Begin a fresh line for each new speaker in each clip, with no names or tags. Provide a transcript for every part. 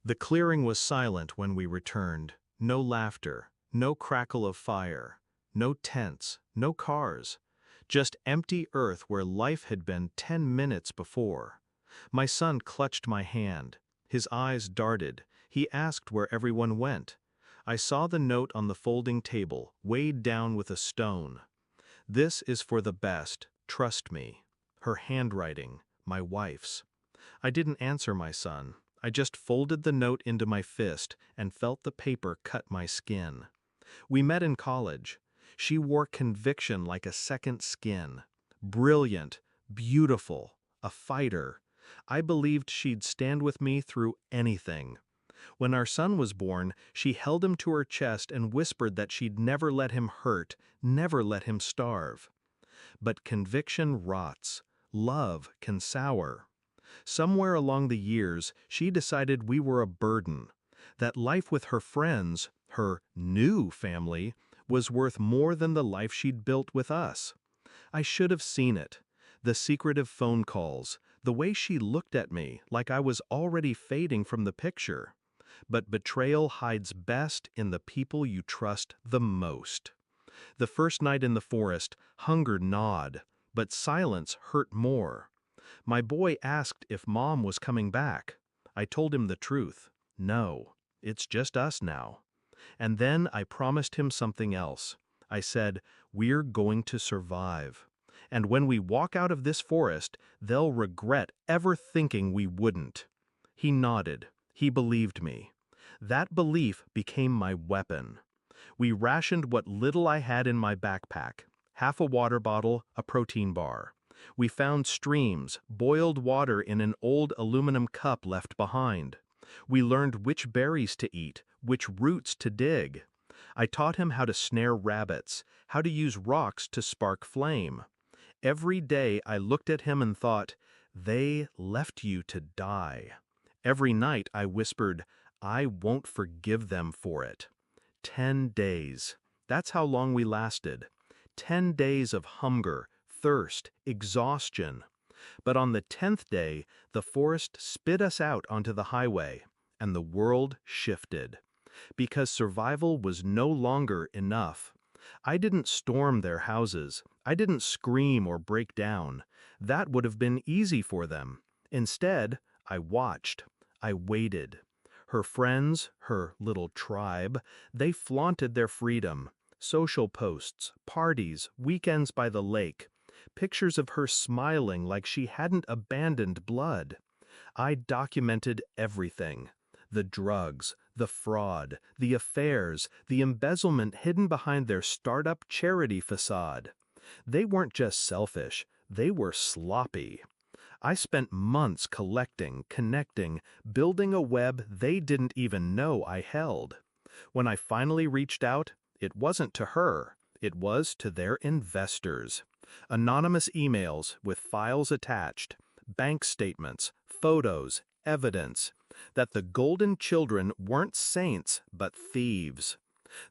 The clearing was silent when we returned. No laughter, no crackle of fire, no tents, no cars. Just empty earth where life had been 10 minutes before. My son clutched my hand. His eyes darted. He asked where everyone went. I saw the note on the folding table, weighed down with a stone. This is for the best, trust me. Her handwriting, my wife's. I didn't answer my son. I just folded the note into my fist and felt the paper cut my skin. We met in college. She wore conviction like a second skin. Brilliant, beautiful, a fighter. I believed she'd stand with me through anything. When our son was born, she held him to her chest and whispered that she'd never let him hurt, never let him starve. But conviction rots. Love can sour. Somewhere along the years, she decided we were a burden, that life with her friends, her new family, was worth more than the life she'd built with us. I should have seen it. The secretive phone calls, the way she looked at me like I was already fading from the picture. But betrayal hides best in the people you trust the most. The first night in the forest, hunger gnawed, but silence hurt more. My boy asked if Mom was coming back. I told him the truth. No, it's just us now. And then I promised him something else. I said, we're going to survive. And when we walk out of this forest, they'll regret ever thinking we wouldn't. He nodded. He believed me. That belief became my weapon. We rationed what little I had in my backpack, half a water bottle, a protein bar. We found streams, boiled water in an old aluminum cup left behind. We learned which berries to eat, which roots to dig. I taught him how to snare rabbits, how to use rocks to spark flame. Every day I looked at him and thought, they left you to die. Every night I whispered, I won't forgive them for it. 10 days. That's how long we lasted. 10 days of hunger, thirst, exhaustion. But on the 10th day, the forest spit us out onto the highway, and the world shifted. Because survival was no longer enough. I didn't storm their houses. I didn't scream or break down. That would have been easy for them. Instead, I watched. I waited. Her friends, her little tribe, they flaunted their freedom. Social posts, parties, weekends by the lake. Pictures of her smiling like she hadn't abandoned blood. I documented everything. The drugs, the fraud, the affairs, the embezzlement hidden behind their startup charity facade. They weren't just selfish, they were sloppy. I spent months collecting, connecting, building a web they didn't even know I held. When I finally reached out, it wasn't to her, it was to their investors. Anonymous emails with files attached, bank statements, photos, evidence that the golden children weren't saints but thieves.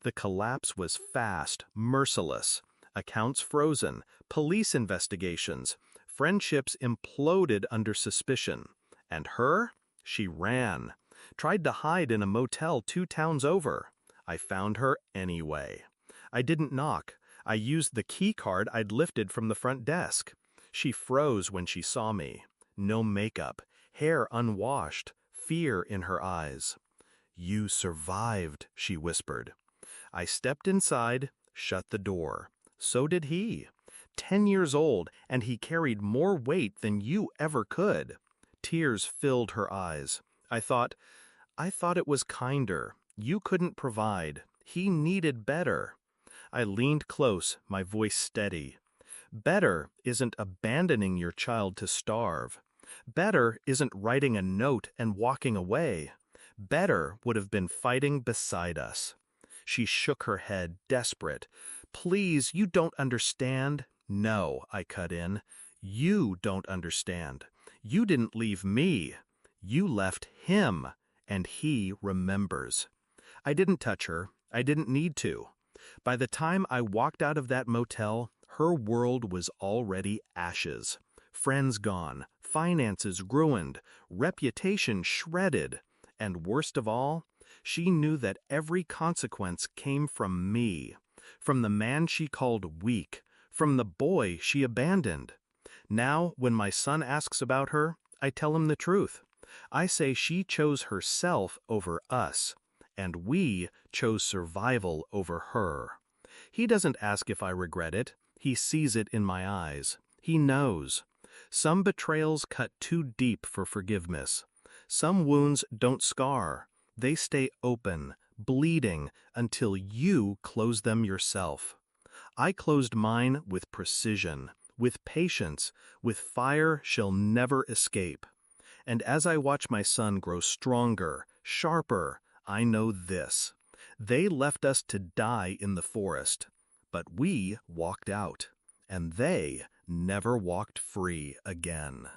The collapse was fast, merciless. Accounts frozen, police investigations, friendships imploded under suspicion. And her? She ran. Tried to hide in a motel 2 towns over. I found her anyway. I didn't knock. I used the key card I'd lifted from the front desk. She froze when she saw me. No makeup, hair unwashed, fear in her eyes. You survived, she whispered. I stepped inside, shut the door. So did he. 10 years old, and he carried more weight than you ever could. Tears filled her eyes. I thought it was kinder. You couldn't provide. He needed better. I leaned close, my voice steady. Better isn't abandoning your child to starve. Better isn't writing a note and walking away. Better would have been fighting beside us. She shook her head, desperate. Please, you don't understand. No, I cut in. You don't understand. You didn't leave me. You left him, and he remembers. I didn't touch her. I didn't need to. By the time I walked out of that motel, her world was already ashes. Friends gone, finances ruined, reputation shredded, And worst of all, she knew that every consequence came from me, from the man she called weak, from the boy she abandoned. Now, when my son asks about her, I tell him the truth. I say she chose herself over us, and we chose survival over her. He doesn't ask if I regret it. He sees it in my eyes. He knows. Some betrayals cut too deep for forgiveness. Some wounds don't scar. They stay open, bleeding, until you close them yourself. I closed mine with precision, with patience, with fire she'll never escape. And as I watch my son grow stronger, sharper, I know this. They left us to die in the forest, but we walked out, and they never walked free again.